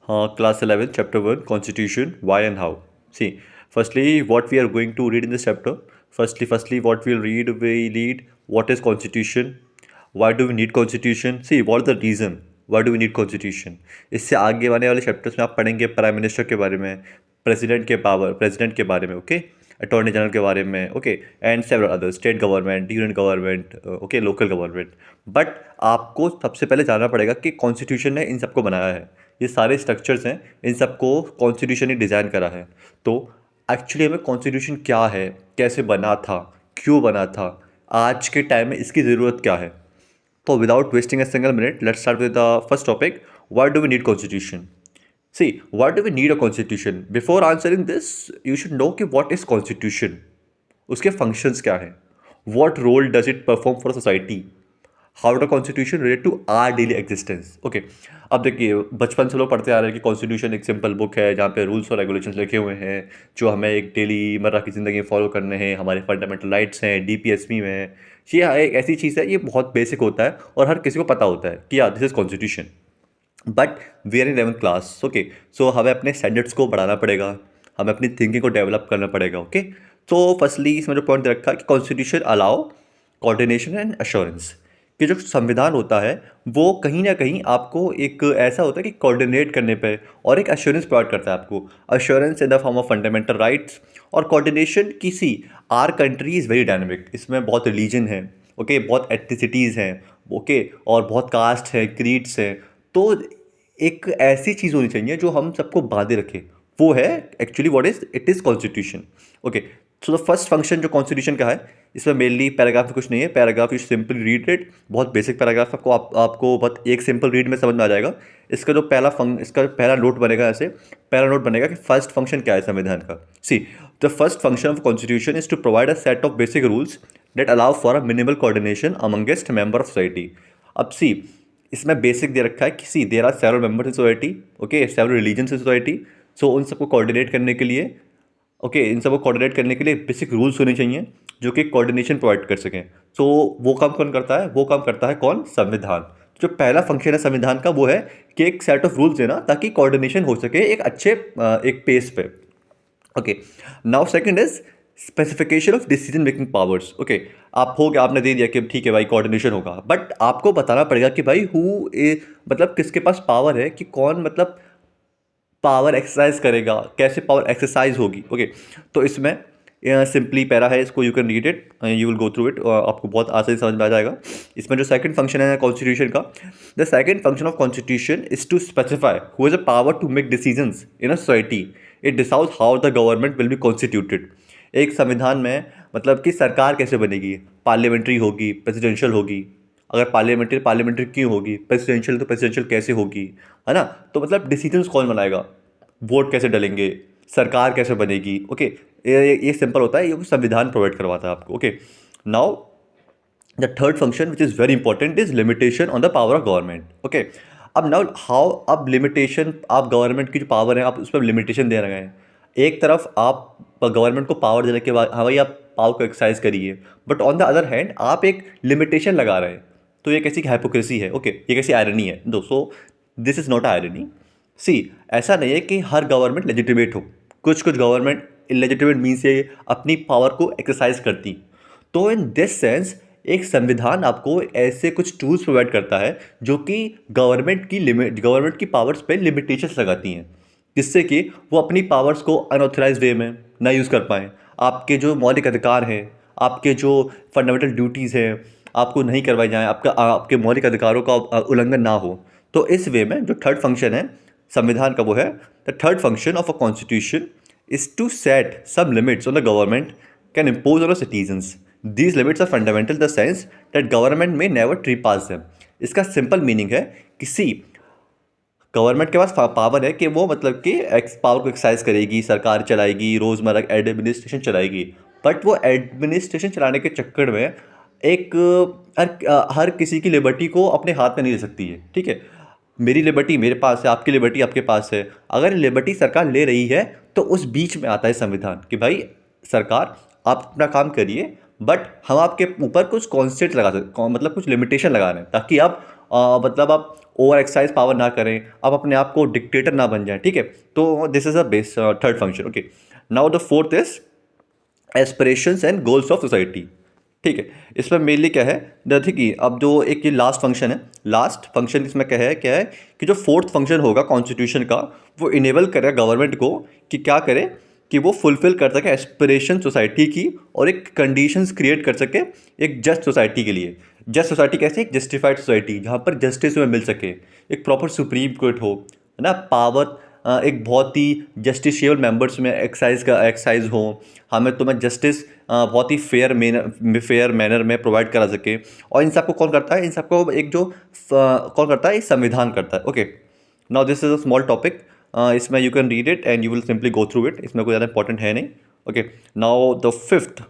Class 11, Chapter 1, Constitution, Why and How. See, firstly, what we are going to read in this chapter. Firstly, what we read what is Constitution, why do we need Constitution. See, what is the reason, why do we need Constitution. इससे आगे आने वाले chapters में आप पढ़ेंगे prime minister के बारे में, प्रेसिडेंट के बारे में, ओके, अटॉर्नी जनरल के बारे में, okay, and several other, state government, union government, okay, local government. But आपको सबसे पहले जानना पड़ेगा कि कॉन्स्टिट्यूशन ने इन सबको बनाया है. ये सारे स्ट्रक्चर्स हैं, इन सबको कॉन्स्टिट्यूशन ही डिज़ाइन करा है. तो एक्चुअली हमें कॉन्स्टिट्यूशन क्या है, कैसे बना था, क्यों बना था, आज के टाइम में इसकी ज़रूरत क्या है. तो without wasting a single minute, let's start with the first topic. Why do we need constitution. See, why do we need a constitution? Before answering this, you should know कि what is constitution. उसके functions क्या हैं? What role does it perform for society? How does constitution relate to our daily existence? Okay. अब देखिए, बचपन से लोग पढ़ते आ रहे हैं कि कॉन्स्टिट्यूशन एक सिंपल बुक है जहाँ पे रूल्स और रेगुलेशंस लिखे हुए हैं जो हमें एक डेली मर्रा की ज़िंदगी में फॉलो करने हैं. हमारे फंडामेंटल राइट्स हैं, डीपीएसपी में है. ये एक ऐसी चीज़ है, ये बहुत बेसिक होता है और हर किसी को पता होता है कि यार this is constitution. But we are in 11th class, okay. So हमें अपने स्टैंडर्ड्स को बढ़ाना पड़ेगा, हमें अपनी थिंकिंग को डेवलप करना पड़ेगा, ओके. तो फर्स्टली इसमें जो पॉइंट रखा है कि constitution allow coordination and assurance. कि जो संविधान होता है वो कहीं ना कहीं आपको एक ऐसा होता है कि कोऑर्डिनेट करने पे और एक अश्योरेंस प्रोवाइड करता है आपको. Assurance in the form of fundamental rights और कोऑर्डिनेशन किसी our country is very dynamic. इसमें बहुत रिलीजन है, ओके, बहुत एथनिसिटीज़ हैं, ओके, और बहुत कास्ट है, क्रीड्स हैं. तो एक ऐसी चीज़ होनी चाहिए जो हम सबको बांधे रखे, वो है actually what is it is constitution, okay. So the first function जो कॉन्स्टिट्यूशन का है, इसमें मेनली पैराग्राफ में कुछ नहीं है. Paragraph you simply read it. बहुत बेसिक पैराग्राफ आपको आपको बहुत एक सिंपल रीड में समझ में आ जाएगा. इसका जो इसका पहला नोट बनेगा, ऐसे पहला नोट बनेगा कि फर्स्ट फंक्शन क्या है संविधान का. See, the first function of constitution is to provide a set of basic rules that allow for a minimal coordination amongst member of society. अब सी, इसमें बेसिक दे रखा है कि see there are several members in society, okay, several religions in society. So उन सबको coordinate करने के लिए, ओके, इन सबको कोऑर्डिनेट करने के लिए बेसिक रूल्स होने चाहिए जो कि कोऑर्डिनेशन प्रोवाइड कर सकें. तो वो काम कौन करता है, वो काम करता है कौन, संविधान. जो पहला फंक्शन है संविधान का वो है कि एक सेट ऑफ रूल्स देना ताकि कोऑर्डिनेशन हो सके एक अच्छे एक पेस पे, okay. Now second is specification of decision making powers, okay. आप हो गया, आपने दे दिया कि ठीक है भाई कोऑर्डिनेशन होगा, बट आपको बताना पड़ेगा कि भाई मतलब किसके पास पावर है, कि कौन मतलब पावर एक्सरसाइज करेगा, कैसे पावर एक्सरसाइज होगी, ओके. तो इसमें सिंपली पैरा है, इसको you can read it, you will go through it, आपको बहुत आसानी समझ में आ जाएगा. इसमें जो सेकंड फंक्शन है कॉन्स्टिट्यूशन का, the second function of constitution is to specify who has a power to make decisions in a society. It decides how the government will be constituted. एक संविधान में मतलब कि सरकार कैसे बनेगी, पार्लियामेंट्री होगी, प्रेसिडेंशियल होगी. अगर पार्लियामेंट्री क्यों होगी, प्रेसिडेंशियल तो प्रेसिडेंशियल कैसे होगी, है ना. तो मतलब डिसीजंस कौन बनाएगा, वोट कैसे डलेंगे, सरकार कैसे बनेगी, ओके. ये सिंपल होता है, ये संविधान प्रोवाइड करवाता है आपको, okay. Now the third function which is very important is limitation on the power of government, okay. अब नाउ हाउ, अब लिमिटेशन, आप गवर्नमेंट की जो पावर है आप उस पर लिमिटेशन दे रहे हैं. एक तरफ आप गवर्नमेंट को पावर देने के बाद हाँ भाई आप पावर को एक्सरसाइज करिए, but on the other hand आप एक लिमिटेशन लगा रहे हैं. तो ये कैसी हाइपोक्रेसी है, ओके, ये कैसी आयरनी है दोस्तों. This is not irony. See, ऐसा नहीं है कि हर गवर्नमेंट लेजिटिमेट हो, कुछ कुछ गवर्नमेंट इलेजिटिमेट मीन से अपनी पावर को एक्सरसाइज करती. तो इन दिस सेंस एक संविधान आपको ऐसे कुछ टूल्स प्रोवाइड करता है जो कि गवर्नमेंट की पावर्स पे लिमिटेशंस लगाती हैं, जिससे कि वो अपनी पावर्स को अनऑथराइज वे में ना यूज़ कर पाएँ. आपके जो मौलिक अधिकार हैं, आपके जो फंडामेंटल ड्यूटीज़ हैं, आपको नहीं करवाई जाएँ, आपके मौलिक अधिकारों का उल्लंघन ना हो. तो इस वे में जो थर्ड फंक्शन है संविधान का वो है, the third function of a constitution is to set some limits on the government can impose on the citizens. These limits are fundamental the sense that government may never trespass them. इसका simple meaning है, किसी government के पास power है कि वो मतलब कि power को एक्सरसाइज करेगी, सरकार चलाएगी, रोज़मर्रा एडमिनिस्ट्रेशन चलाएगी. बट वो एडमिनिस्ट्रेशन चलाने के चक्कर में एक हर किसी की लिबर्टी को अपने हाथ में नहीं ले सकती है, ठीक है. मेरी लिबर्टी मेरे पास है, आपकी लिबर्टी आपके पास है. अगर लिबर्टी सरकार ले रही है तो उस बीच में आता है संविधान कि भाई सरकार आप अपना काम करिए, बट हम आपके ऊपर कुछ कॉन्स्टेंट लगा सकते, मतलब कुछ लिमिटेशन लगा रहे हैं ताकि आप मतलब आप ओवर एक्सरसाइज पावर ना करें, आप अपने आप को डिक्टेटर ना बन जाएं, ठीक है। तो this is a base third function. Okay, now the fourth is aspirations and goals of society, ठीक है। इसमें मेनली क्या है, देखिए कि अब जो एक ये लास्ट फंक्शन है, लास्ट फंक्शन इसमें क्या है कि जो फोर्थ फंक्शन होगा कॉन्स्टिट्यूशन का, वो इनेबल करेगा गवर्नमेंट को कि क्या करे, कि वो फुलफिल कर सके एस्पिरेशन सोसाइटी की और एक कंडीशंस क्रिएट कर सके एक जस्ट सोसाइटी के लिए। जस्ट सोसाइटी कैसे, एक जस्टिफाइड सोसाइटी जहाँ पर जस्टिस में मिल सके, एक प्रॉपर सुप्रीम कोर्ट हो, है ना, पावर एक बहुत ही जस्टिशियल मेंबर्स में एक्साइज हो, हमें तुम्हें जस्टिस बहुत ही फेयर मैनर में प्रोवाइड करा सके। और इन सबको कौन करता है, इन सबको एक जो कौन करता है, एक संविधान करता है। Okay, now this is a small topic, इसमें you can read it and you will simply go through it, इसमें कोई ज़्यादा इंपॉर्टेंट है नहीं। Okay, now the fifth